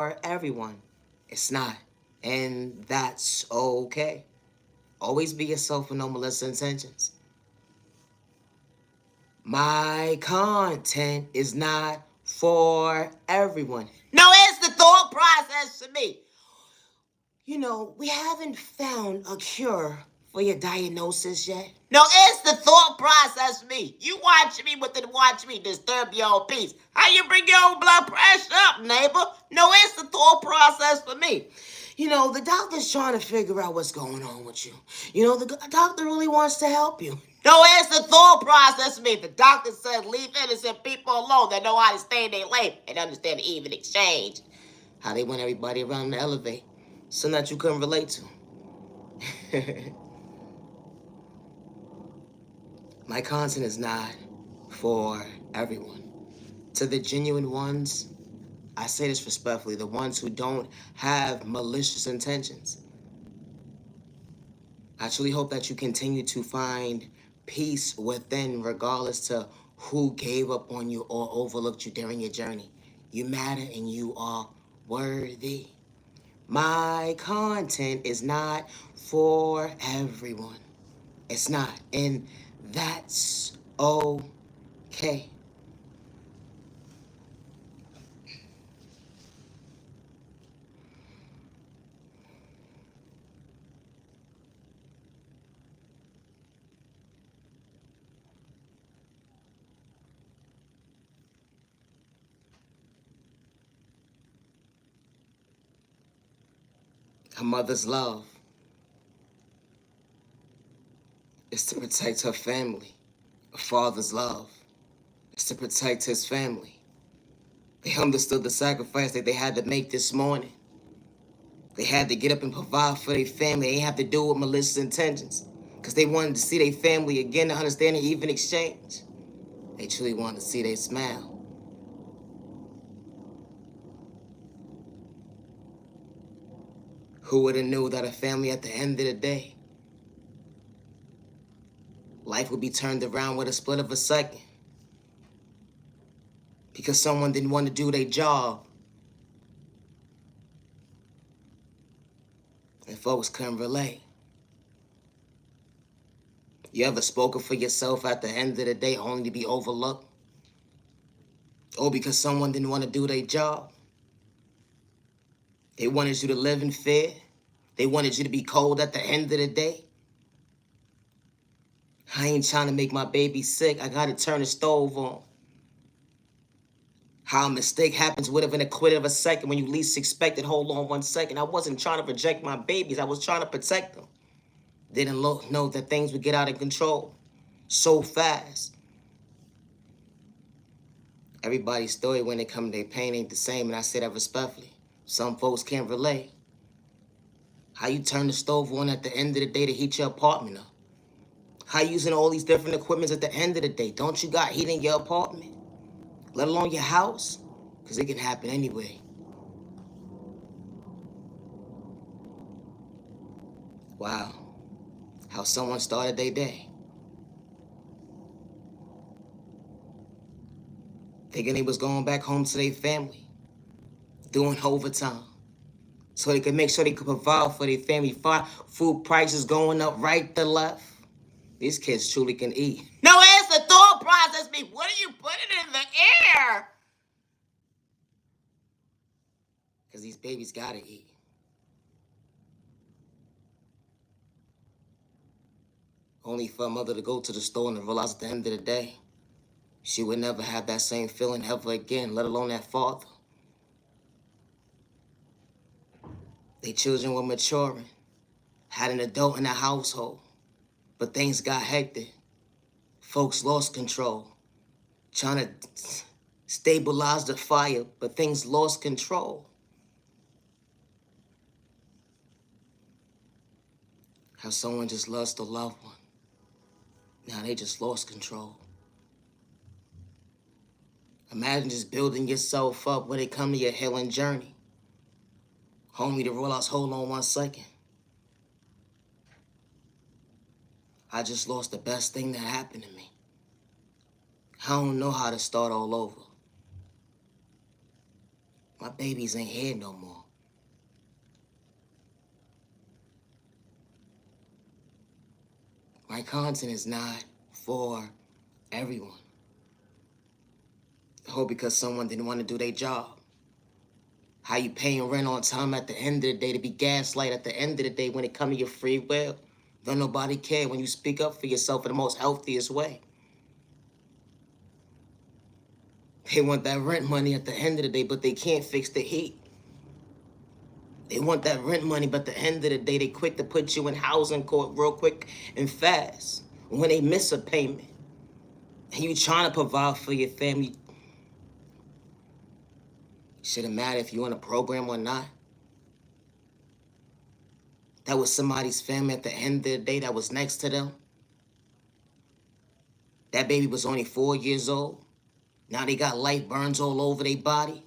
for everyone. It's not. And that's okay. Always be yourself with no malicious intentions. My content is not for everyone. No, it's the thought process for me. You know, we haven't found a cure for your diagnosis yet. No, it's the thought process for me. You watch me with it, watch me disturb your own peace. How you bring your own blood pressure up, neighbor? No, it's the thought process for me. You know, the doctor's trying to figure out what's going on with you. You know, the doctor really wants to help you. No, it's the thought process for me. The doctor said leave innocent people alone that know how to stay in their lane and understand the even exchange. How they want everybody around the elevate. Something that you couldn't relate to. My content is not for everyone. To the genuine ones, I say this respectfully, the ones who don't have malicious intentions. I truly hope that you continue to find peace within, regardless to who gave up on you or overlooked you during your journey. You matter and you are worthy. My content is not for everyone. It's not. And that's okay. A mother's love is to protect her family. A father's love is to protect his family. They understood the sacrifice that they had to make this morning. They had to get up and provide for their family. They didn't have to do it with malicious intentions. Because they wanted to see their family again, to understand the even exchange. They truly wanted to see their smile. Who would have knew that a family at the end of the day, life would be turned around with a split of a second. Because someone didn't want to do their job. And folks couldn't relate. You ever spoken for yourself at the end of the day only to be overlooked? Or because someone didn't want to do their job? They wanted you to live in fear. They wanted you to be cold at the end of the day. I ain't trying to make my baby sick. I gotta turn the stove on. How a mistake happens within a quit of a second when you least expect it. Hold on 1 second. I wasn't trying to project my babies. I was trying to protect them. Didn't know that things would get out of control so fast. Everybody's story when it comes to their pain ain't the same, and I say that respectfully. Some folks can't relate. How you turn the stove on at the end of the day to heat your apartment up? How you using all these different equipments at the end of the day? Don't you got heat in your apartment? Let alone your house? Because it can happen anyway. Wow. How someone started their day. Thinking they was going back home to their family. Doing overtime. So they could make sure they could provide for their family. Food prices going up right to left. These kids truly can eat. No, it's the thought process. Me, what are you putting in the air? Because these babies gotta eat. Only for a mother to go to the store and realize at the end of the day, she would never have that same feeling ever again, let alone that father. Their children were maturing, had an adult in the household, but things got hectic. Folks lost control, trying to stabilize the fire, but things lost control. How someone just lost a loved one. Now they just lost control. Imagine just building yourself up when it come to your healing journey. Homie, to realize, hold on 1 second. I just lost the best thing that happened to me. I don't know how to start all over. My babies ain't here no more. My content is not for everyone. Oh, because someone didn't want to do their job. How you paying rent on time at the end of the day to be gaslight at the end of the day when it comes to your free will? Don't nobody care when you speak up for yourself in the most healthiest way. They want that rent money at the end of the day, but they can't fix the heat. They want that rent money, but at the end of the day, they quick to put you in housing court real quick and fast. When they miss a payment, and you trying to provide for your family, shouldn't matter if you're in a program or not. That was somebody's family at the end of the day that was next to them. That baby was only 4 years old. Now they got light burns all over their body.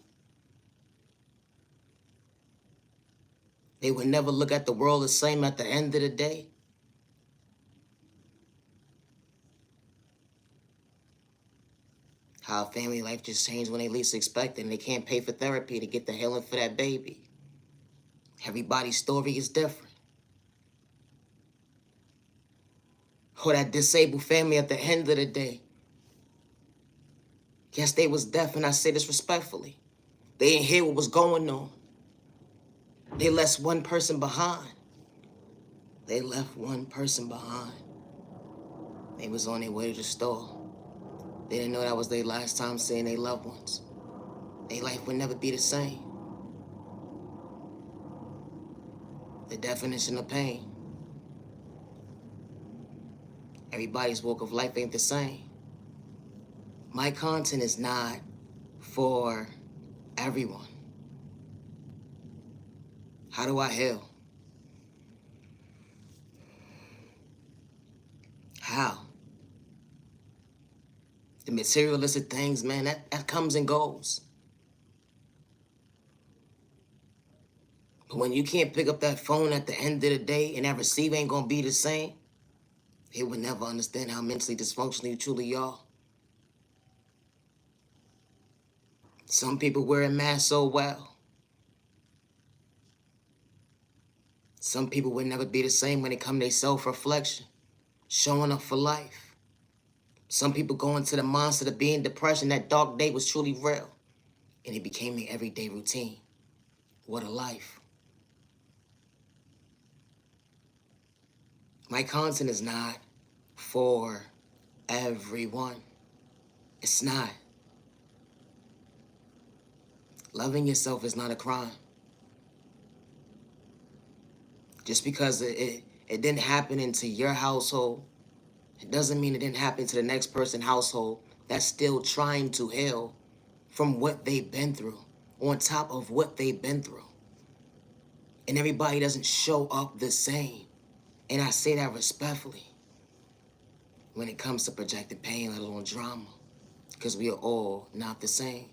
They would never look at the world the same at the end of the day. How family life just changed when they least expect it, and they can't pay for therapy to get the healing for that baby. Everybody's story is different. Or that disabled family at the end of the day. Yes, they was deaf, and I say this respectfully. They didn't hear what was going on. They left one person behind. They left one person behind. They was on their way to the store. They didn't know that was their last time seeing their loved ones. Their life would never be the same. The definition of pain. Everybody's walk of life ain't the same. My content is not for everyone. How do I heal? How? The materialistic things, man, that comes and goes. But when you can't pick up that phone at the end of the day and that receiver ain't gonna be the same, they would never understand how mentally dysfunctional you truly are. Some people wear a mask so well. Some people would never be the same when it comes to their self-reflection, showing up for life. Some people go into the monster of being depression. That dark day was truly real, and it became their everyday routine. What a life. My content is not for everyone. It's not. Loving yourself is not a crime. Just because it didn't happen into your household, it doesn't mean it didn't happen to the next person's household that's still trying to heal from what they've been through, on top of what they've been through. And everybody doesn't show up the same. And I say that respectfully when it comes to projected pain, let alone drama, because we are all not the same.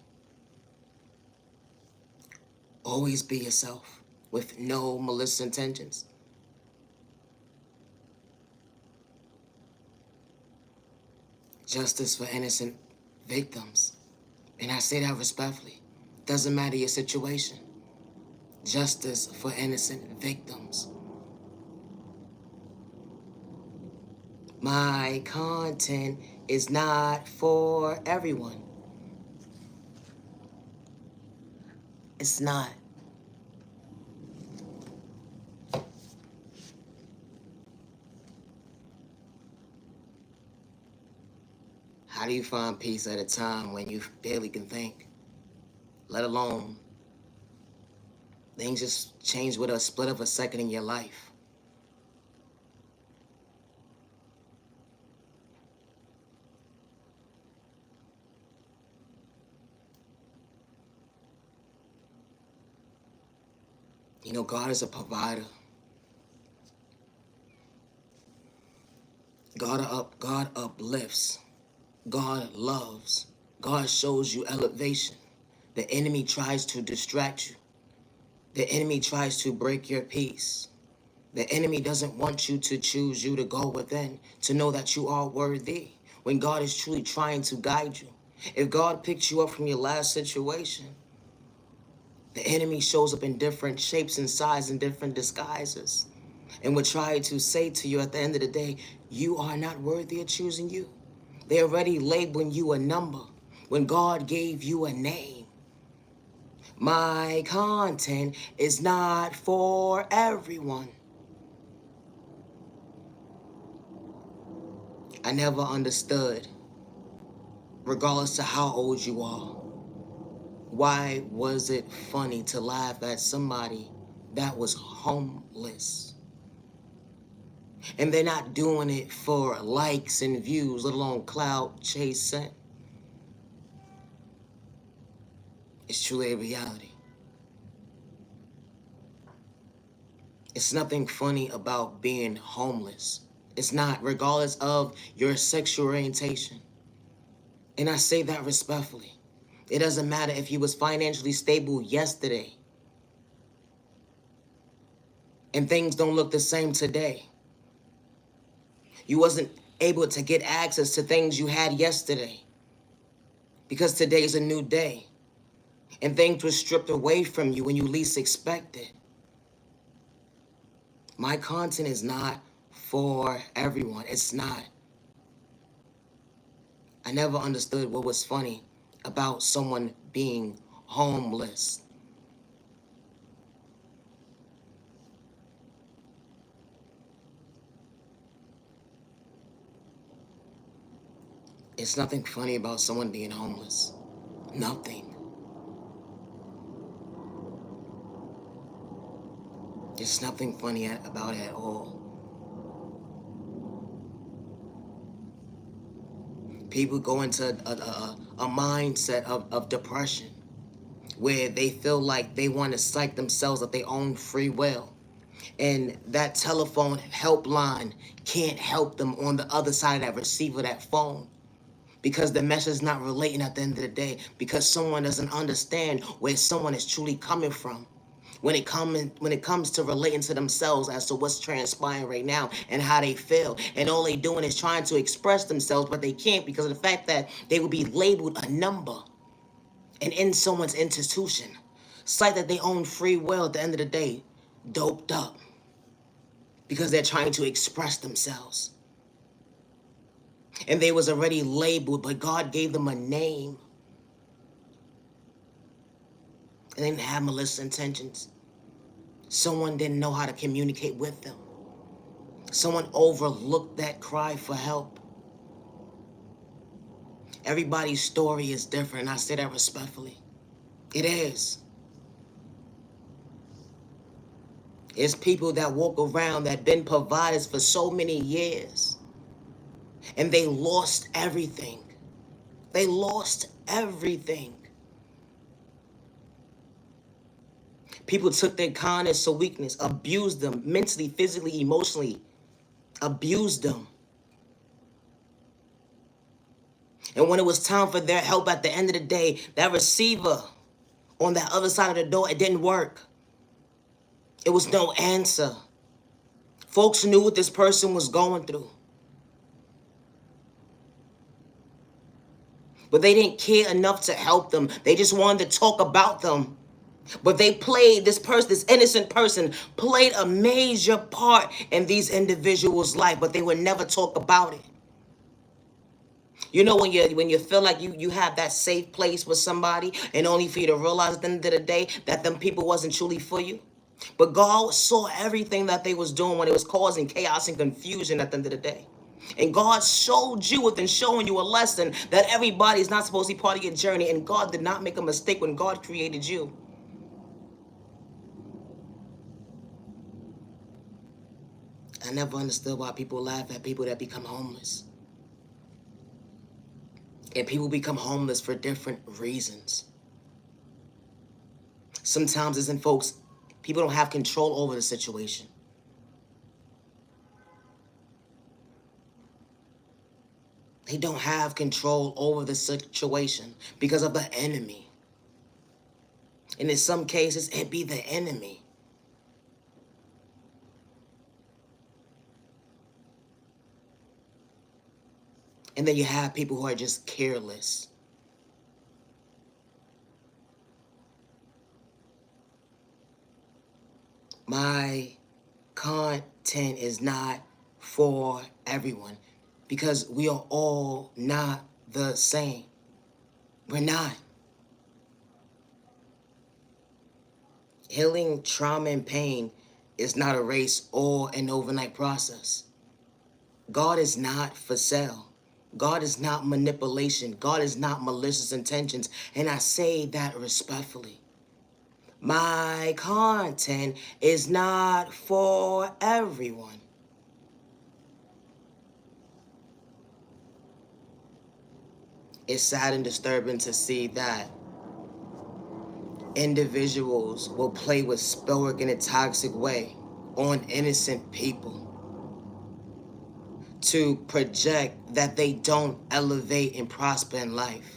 Always be yourself with no malicious intentions. Justice for innocent victims. And I say that respectfully. Doesn't matter your situation. Justice for innocent victims. My content is not for everyone. It's not. How do you find peace at a time when you barely can think? Let alone things just change with a split of a second in your life. You know, God is a provider. God uplifts. God loves. God shows you elevation. The enemy tries to distract you. The enemy tries to break your peace. The enemy doesn't want you to choose you to go within, to know that you are worthy, when God is truly trying to guide you. If God picked you up from your last situation, The enemy shows up in different shapes and sizes and different disguises and will try to say to you at the end of the day, you are not worthy of choosing you. They're already labeling you a number when God gave you a name. My content is not for everyone. I never understood, regardless of how old you are, why was it funny to laugh at somebody that was homeless? And they're not doing it for likes and views, let alone clout chasing. It's truly a reality. It's nothing funny about being homeless. It's not, regardless of your sexual orientation. And I say that respectfully. It doesn't matter if you was financially stable yesterday and things don't look the same today. You wasn't able to get access to things you had yesterday because today is a new day and things were stripped away from you when you least expected. My content is not for everyone. It's not. I never understood what was funny about someone being homeless. It's nothing funny about someone being homeless. Nothing. There's nothing funny about it at all. People go into a mindset of depression where they feel like they want to psych themselves of their own free will. And that telephone helpline can't help them on the other side of that receiver, that phone. Because the message is not relating at the end of the day. Because someone doesn't understand where someone is truly coming from. When it comes to relating to themselves as to what's transpiring right now and how they feel. And all they doing is trying to express themselves, but they can't because of the fact that they will be labeled a number and in someone's institution. It's like that they own free will at the end of the day, doped up because they're trying to express themselves. And they was already labeled, but God gave them a name. And they didn't have malicious intentions. Someone didn't know how to communicate with them. Someone overlooked that cry for help. Everybody's story is different, and I say that respectfully. It is. It's people that walk around that been providers for so many years. And they lost everything. They lost everything. People took their kindness to weakness, abused them mentally, physically, emotionally, abused them. And when it was time for their help at the end of the day, that receiver on that other side of the door, it didn't work. It was no answer. Folks knew what this person was going through. But they didn't care enough to help them. They just wanted to talk about them. But they played, this innocent person, played a major part in these individuals' life, but they would never talk about it. You know when you feel like you have that safe place with somebody, and only for you to realize at the end of the day that them people wasn't truly for you? But God saw everything that they was doing when it was causing chaos and confusion at the end of the day. And God showed you within showing you a lesson that everybody is not supposed to be part of your journey, and God did not make a mistake when God created you. I never understood why people laugh at people that become homeless. And people become homeless for different reasons. Sometimes it's in folks, people don't have control over the situation. They don't have control over the situation because of the enemy. And in some cases, it be the enemy. And then you have people who are just careless. My content is not for everyone because we are all not the same. We're not. Healing trauma and pain is not a race or an overnight process. God is not for sale. God is not manipulation. God is not malicious intentions. And I say that respectfully. My content is not for everyone. It's sad and disturbing to see that individuals will play with spellwork in a toxic way on innocent people to project that they don't elevate and prosper in life.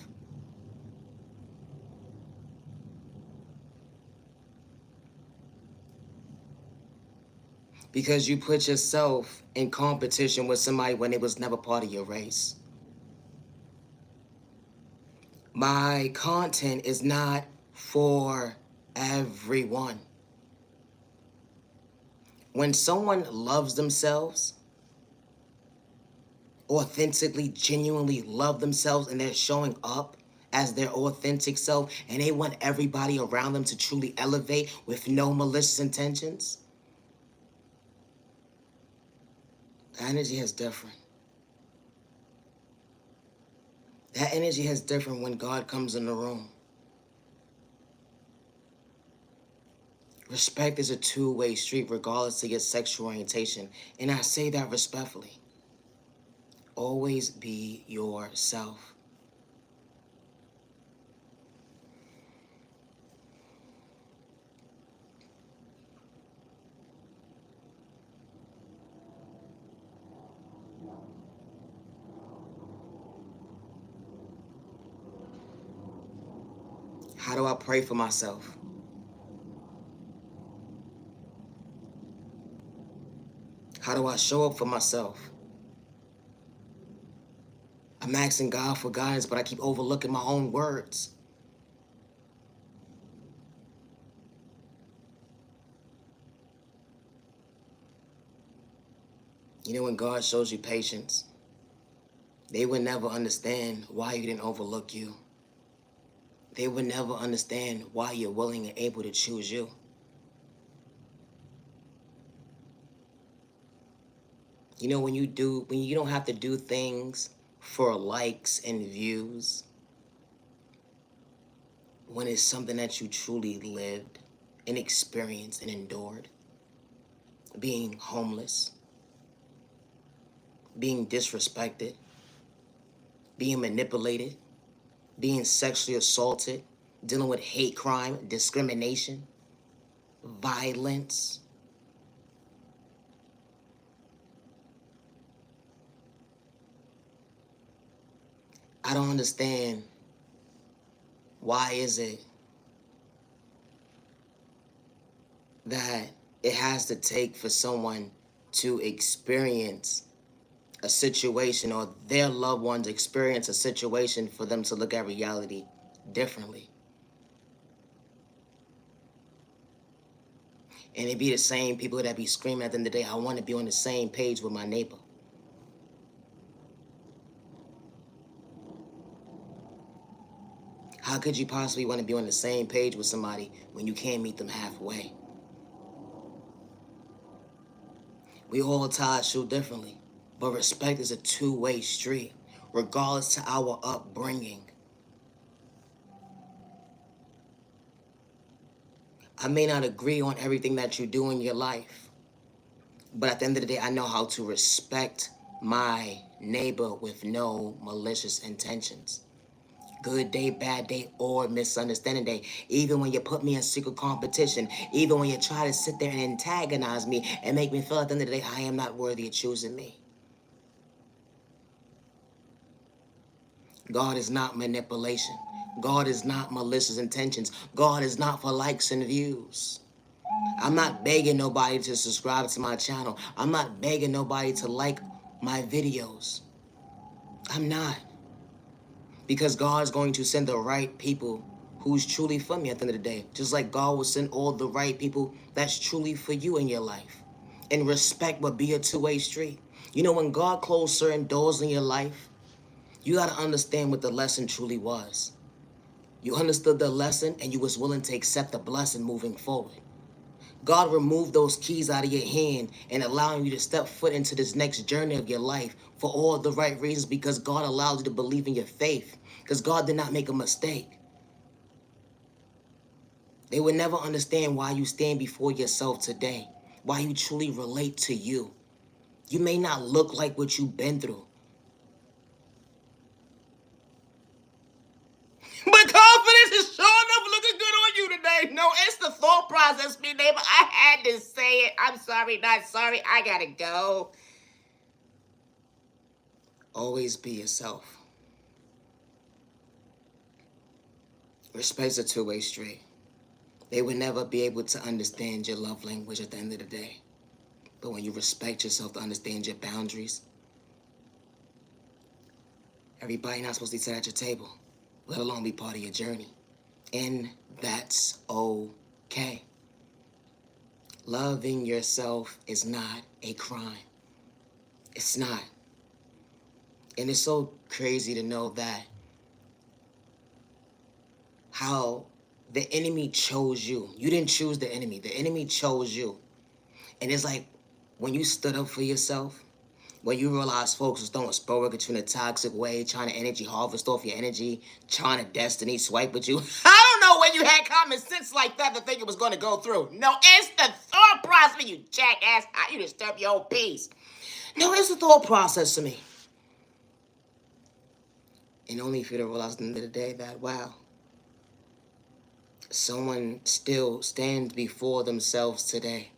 Because you put yourself in competition with somebody when it was never part of your race. My content is not for everyone. When someone loves themselves, authentically, genuinely love themselves, and they're showing up as their authentic self, and they want everybody around them to truly elevate with no malicious intentions, that energy is different. That energy is different when God comes in the room. Respect is a two-way street regardless of your sexual orientation, and I say that respectfully. Always be yourself. How do I pray for myself? How do I show up for myself? I'm asking God for guidance, but I keep overlooking my own words. You know, when God shows you patience, they would never understand why He didn't overlook you. They would never understand why you're willing and able to choose you. You know, when you don't have to do things for likes and views, when it's something that you truly lived and experienced and endured, being homeless, being disrespected, being manipulated, being sexually assaulted, dealing with hate crime, discrimination, violence. I don't understand, why is it that it has to take for someone to experience a situation, or their loved ones experience a situation, for them to look at reality differently. And it be the same people that be screaming at the end of the day, I want to be on the same page with my neighbor. How could you possibly want to be on the same page with somebody when you can't meet them halfway? We all tie our shoe differently, but respect is a two-way street, regardless to our upbringing. I may not agree on everything that you do in your life, but at the end of the day, I know how to respect my neighbor with no malicious intentions. Good day, bad day, or misunderstanding day. Even when you put me in secret competition, even when you try to sit there and antagonize me and make me feel at the end of the day, I am not worthy of choosing me. God is not manipulation. God is not malicious intentions. God is not for likes and views. I'm not begging nobody to subscribe to my channel. I'm not begging nobody to like my videos. I'm not. Because God's going to send the right people who's truly for me at the end of the day. Just like God will send all the right people that's truly for you in your life. And respect will be a two-way street. You know, when God closed certain doors in your life, you got to understand what the lesson truly was. You understood the lesson and you was willing to accept the blessing moving forward. God removed those keys out of your hand and allowing you to step foot into this next journey of your life for all the right reasons, because God allowed you to believe in your faith, because God did not make a mistake. They would never understand why you stand before yourself today, why you truly relate to you. You may not look like what you've been through, but confidence is showing up looking good on you today. No, it's the thought process, me neighbor. I had to say it. I'm sorry, not sorry. I gotta go. Always be yourself. Respect's a two-way street. They would never be able to understand your love language at the end of the day. But when you respect yourself to understand your boundaries, everybody not supposed to sit at your table, let alone be part of your journey. And that's okay. Loving yourself is not a crime. It's not. And it's so crazy to know that how the enemy chose you. You didn't choose the enemy. The enemy chose you. And it's like when you stood up for yourself, when you realize folks was throwing sport at you in a toxic way, trying to energy harvest off your energy, trying to destiny swipe with you. I don't know when you had common sense like that to think it was going to go through. No, it's the thought process, you jackass. How you disturb your own peace? No, it's the thought process to me. And only for you to realize at the end of the day that, wow, someone still stands before themselves today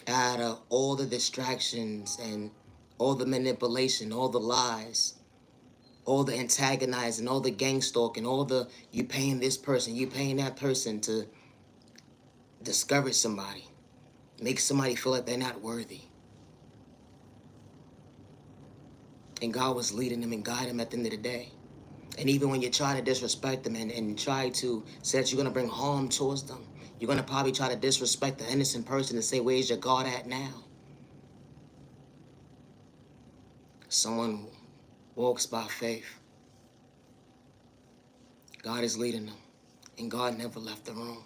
out of all the distractions and all the manipulation, all the lies, all the antagonizing, all the gang stalking, all the you paying this person, you paying that person to discourage somebody, make somebody feel like they're not worthy. And God was leading them and guiding them at the end of the day. And even when you try to disrespect them and try to say that you're going to bring harm towards them, you're going to probably try to disrespect the innocent person and say, where's your God at now? Someone walks by faith. God is leading them. And God never left the room.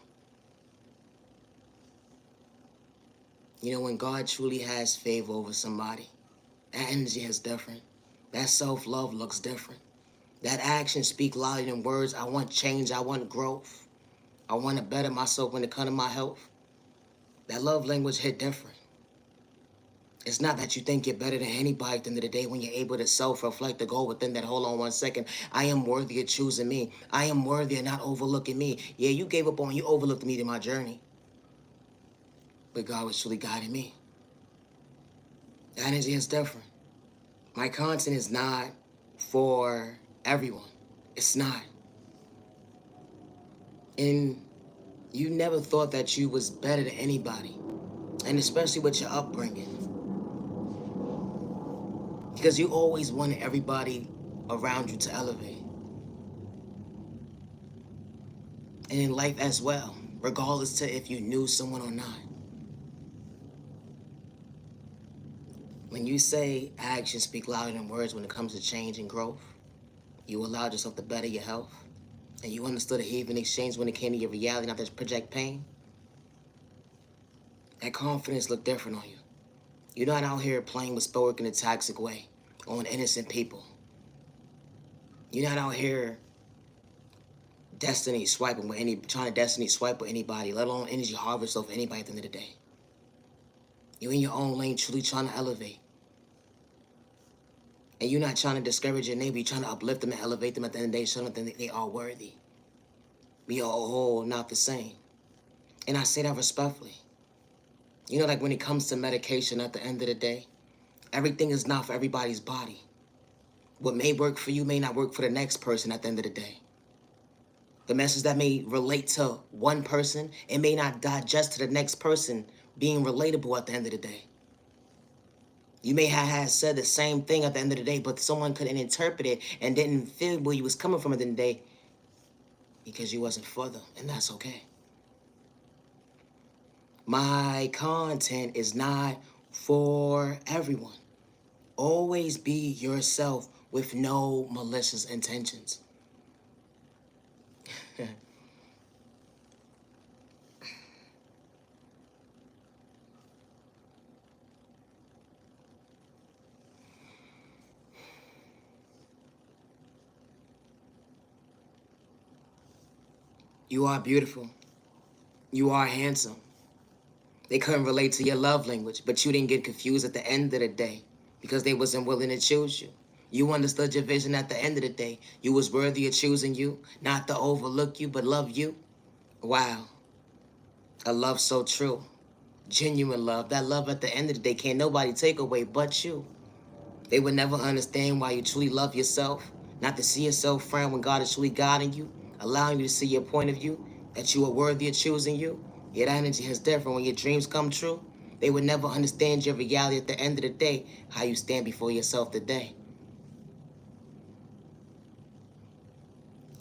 You know, when God truly has favor over somebody, that energy is different. That self-love looks different. That actions speak louder than words. I want change. I want growth. I want to better myself when it comes to my health. That love language hit different. It's not that you think you're better than anybody at the end of the day when you're able to self-reflect to go within that, hold on one second, I am worthy of choosing me. I am worthy of not overlooking me. Yeah, you gave up on, you overlooked me in my journey. But God was truly guiding me. The energy is different. My content is not for everyone. It's not. And you never thought that you was better than anybody. And especially with your upbringing. Because you always wanted everybody around you to elevate. And in life as well, regardless to if you knew someone or not. When you say actions speak louder than words when it comes to change and growth, you allowed yourself to better your health, and you understood a even exchange when it came to your reality, not to project pain, that confidence looked different on you. You're not out here playing with sport in a toxic way on innocent people. You're not out here trying to destiny swipe with anybody, let alone energy harvest off anybody at the end of the day. You're in your own lane, truly trying to elevate. And you're not trying to discourage your neighbor, you're trying to uplift them and elevate them at the end of the day, show them that they are worthy. We are all not the same. And I say that respectfully. You know, like when it comes to medication at the end of the day, everything is not for everybody's body. What may work for you may not work for the next person at the end of the day. The message that may relate to one person, it may not digest to the next person being relatable at the end of the day. You may have said the same thing at the end of the day, but someone couldn't interpret it and didn't feel where you was coming from at the end of the day. because you wasn't for them, and that's okay. My content is not for everyone. Always be yourself with no malicious intentions. You are beautiful. You are handsome. They couldn't relate to your love language, but you didn't get confused at the end of the day because they wasn't willing to choose you. You understood your vision at the end of the day. You was worthy of choosing you, not to overlook you, but love you. Wow. A love so true. Genuine love. That love at the end of the day can't nobody take away but you. They would never understand why you truly love yourself, not to see yourself, friend, when God is truly guiding you, allowing you to see your point of view, that you are worthy of choosing you. Your energy is different when your dreams come true. They would never understand your reality at the end of the day, how you stand before yourself today.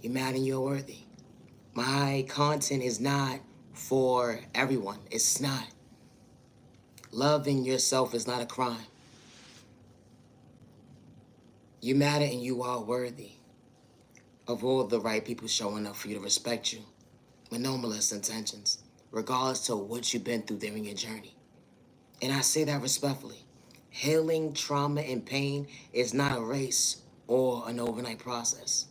You're mad and you're worthy. My content is not for everyone. It's not. Loving yourself is not a crime. You matter and you are worthy of all the right people showing up for you to respect you with no malicious intentions, regardless to what you've been through during your journey. And I say that respectfully. Healing trauma and pain is not a race or an overnight process,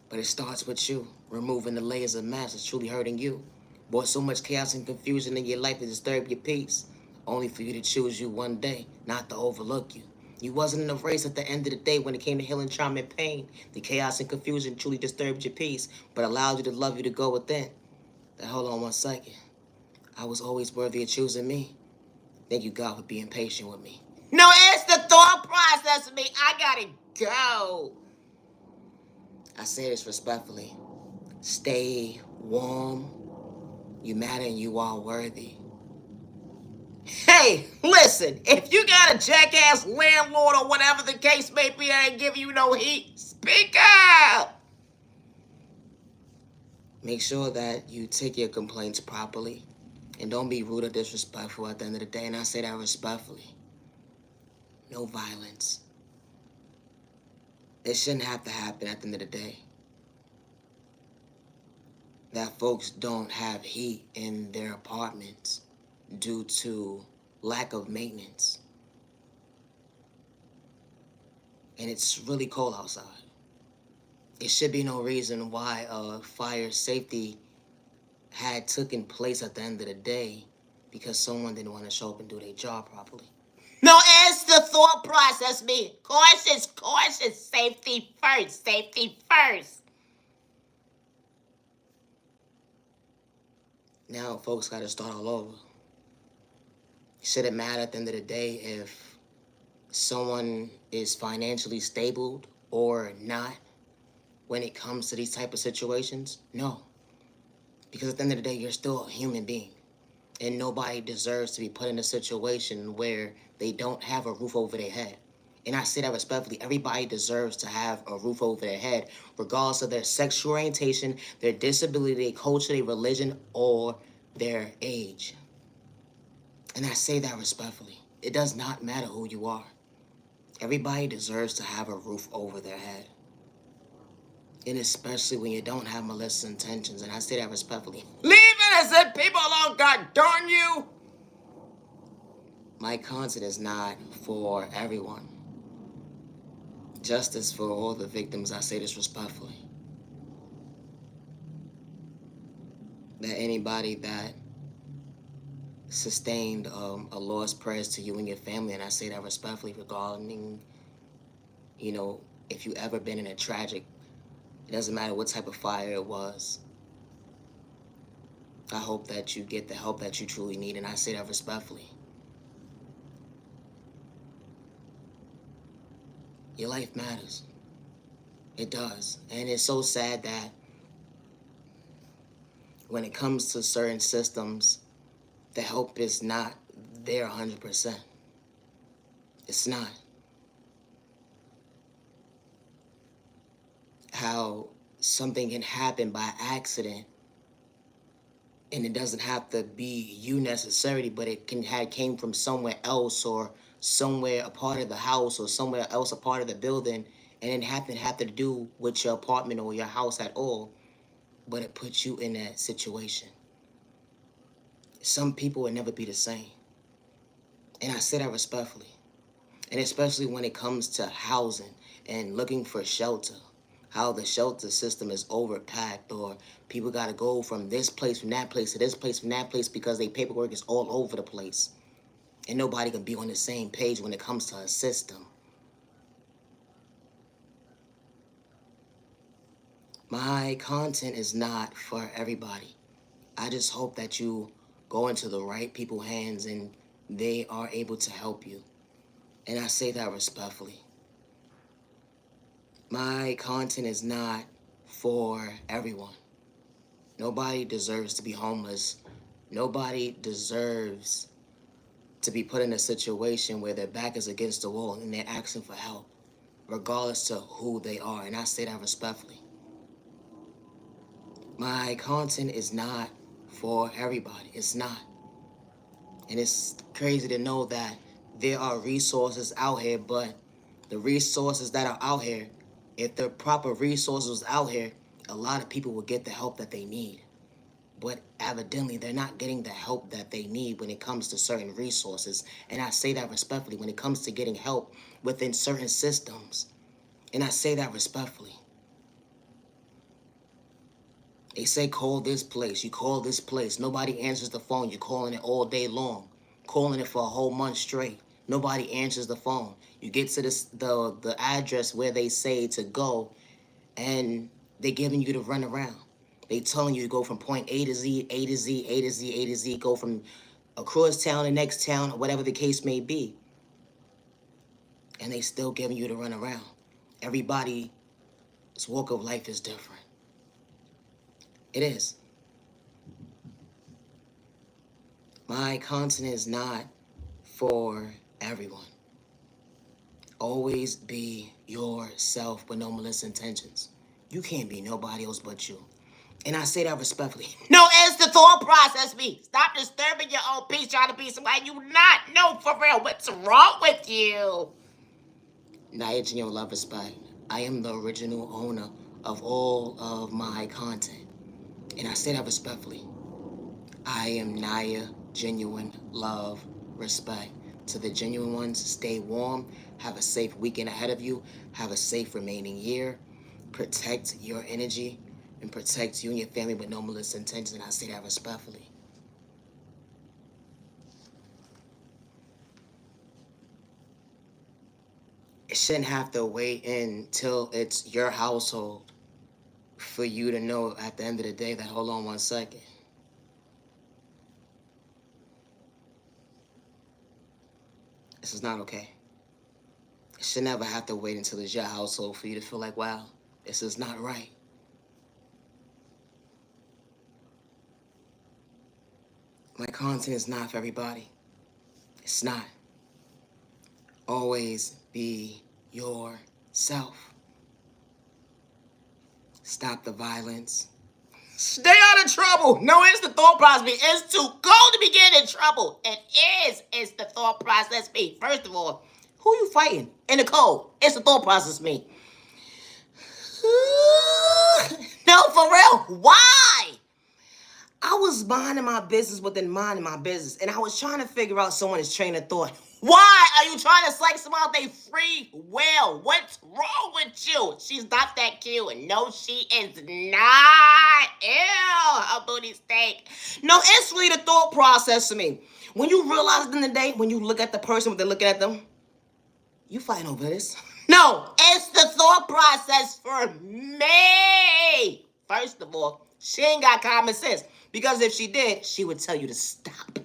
but it starts with you removing the layers of mask that's truly hurting you. Brought so much chaos and confusion in your life to disturb your peace, only for you to choose you one day, not to overlook you. You wasn't in a race at the end of the day when it came to healing trauma and pain. The chaos and confusion truly disturbed your peace, but allowed you to love you to go within. Now, hold on one second. I was always worthy of choosing me. Thank you, God, for being patient with me. No, it's the thought process of me. I gotta go. I say this respectfully. Stay warm. You matter and you are worthy. Hey, listen, if you got a jackass landlord or whatever the case may be, I ain't giving you no heat, speak up! Make sure that you take your complaints properly and don't be rude or disrespectful at the end of the day, and I say that respectfully. No violence. It shouldn't have to happen at the end of the day. That folks don't have heat in their apartments due to lack of maintenance. And it's really cold outside. It should be no reason why fire safety had taken place at the end of the day because someone didn't want to show up and do their job properly. No, it's the thought process, me. Cautious, safety first. Now folks got to start all over. Should it matter at the end of the day if someone is financially stable or not when it comes to these type of situations? No. Because at the end of the day, you're still a human being. And nobody deserves to be put in a situation where they don't have a roof over their head. And I say that respectfully. Everybody deserves to have a roof over their head, regardless of their sexual orientation, their disability, their culture, their religion, or their age. And I say that respectfully. It does not matter who you are. Everybody deserves to have a roof over their head. And especially when you don't have malicious intentions. And I say that respectfully. Leave innocent people alone, God darn you! My content is not for everyone. Justice for all the victims, I say this respectfully. That anybody that sustained a loss prayers to you and your family, and I say that respectfully regarding, if you ever been in a tragic, it doesn't matter what type of fire it was. I hope that you get the help that you truly need, and I say that respectfully. Your life matters. It does. And it's so sad that when it comes to certain systems, the help is not there 100%. It's not. How something can happen by accident, and it doesn't have to be you necessarily, but it can have came from somewhere else, or somewhere a part of the house, or somewhere else a part of the building, and it have to do with your apartment or your house at all, but it puts you in that situation. Some people will never be the same, and I say that respectfully, and especially when it comes to housing and looking for shelter. How the shelter system is overpacked, or people got to go from this place, from that place, to this place, from that place, because their paperwork is all over the place. And nobody can be on the same page when it comes to a system. My content is not for everybody. I just hope that you go into the right people's hands and they are able to help you. And I say that respectfully. My content is not for everyone. Nobody deserves to be homeless. Nobody deserves to be put in a situation where their back is against the wall and they're asking for help, regardless to who they are. And I say that respectfully. My content is not for everybody. It's not. And it's crazy to know that there are resources out here, but the resources that are out here, if the proper resources out here, a lot of people will get the help that they need. But evidently, they're not getting the help that they need when it comes to certain resources. And I say that respectfully when it comes to getting help within certain systems. And I say that respectfully. They say call this place. You call this place. Nobody answers the phone. You're calling it all day long. Calling it for a whole month straight. Nobody answers the phone. You get to the address where they say to go, and they're giving you to run around. They telling you to go from point A to Z, A to Z, A to Z, A to Z, go from across town to next town, or whatever the case may be. And they still giving you to run around. Everybody's walk of life is different. It is. My content is not for everyone. Always be yourself with no malicious intentions. You can't be nobody else but you. And I say that respectfully. No, it's the thought process, me. Stop disturbing your own peace trying to be somebody you not. No, for real. What's wrong with you? Naya Genuine Love Respect. I am the original owner of all of my content. And I say that respectfully. I am Naya Genuine Love Respect. To the genuine ones, stay warm. Have a safe weekend ahead of you. Have a safe remaining year. Protect your energy and protect you and your family with no malicious intentions. And I say that respectfully. It shouldn't have to wait until it's your household for you to know at the end of the day that, hold on one second. This is not okay. It should never have to wait until it's your household for you to feel like, wow, this is not right. My content is not for everybody. It's not. Always be yourself. Stop the violence. Stay out of trouble. No, it's the thought process. It's too cold to be getting in trouble. It's the thought process. Me. First of all, who you fighting in the cold? It's the thought process. Me. No, for real. Why? I was minding my business within minding my business, and I was trying to figure out someone's train of thought. Why are you trying to slice them out their free will? What's wrong with you? She's not that cute. No, she is not. Ew, her booty steak. No, it's really the thought process to me. When you realize at the end of the day, when you look at the person, when they're looking at them, you fighting over this. No, it's the thought process for me. First of all, she ain't got common sense. Because if she did, she would tell you to stop.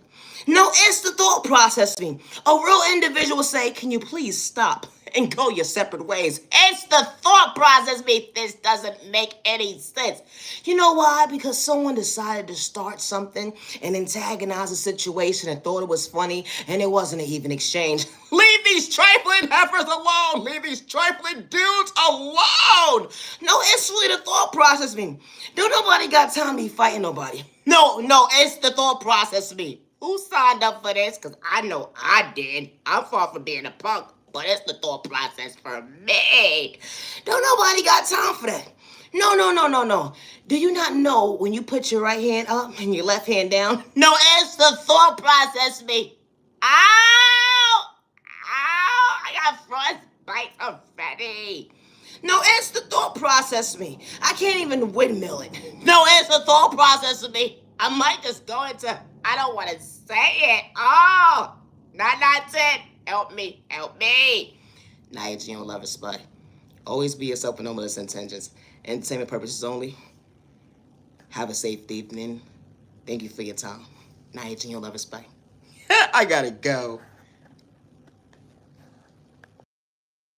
No, it's the thought process thing. A real individual would say, can you please stop? and go your separate ways. It's the thought process, me. This doesn't make any sense. You know why? Because someone decided to start something and antagonize a situation and thought it was funny, and it wasn't an even exchange. Leave these trifling heifers alone. Leave these trifling dudes alone. No, it's really the thought process, me. Don't nobody got time to be fighting nobody. No, it's the thought process, me. Who signed up for this? Because I know I did. I'm far from being a punk, but it's the thought process for me. Don't nobody got time for that. No. Do you not know when you put your right hand up and your left hand down? No, it's the thought process, me. Ow! Ow! I got frostbite already. No, it's the thought process, me. I can't even windmill it. No, it's the thought process of me. I might just go into, I don't want to say it. Oh, 910. Help me. Nia G on Lover Spud. Always be yourself with no malicious intentions. Entertainment purposes only. Have a safe evening. Thank you for your time. Nia G on Lover Spud. I gotta go.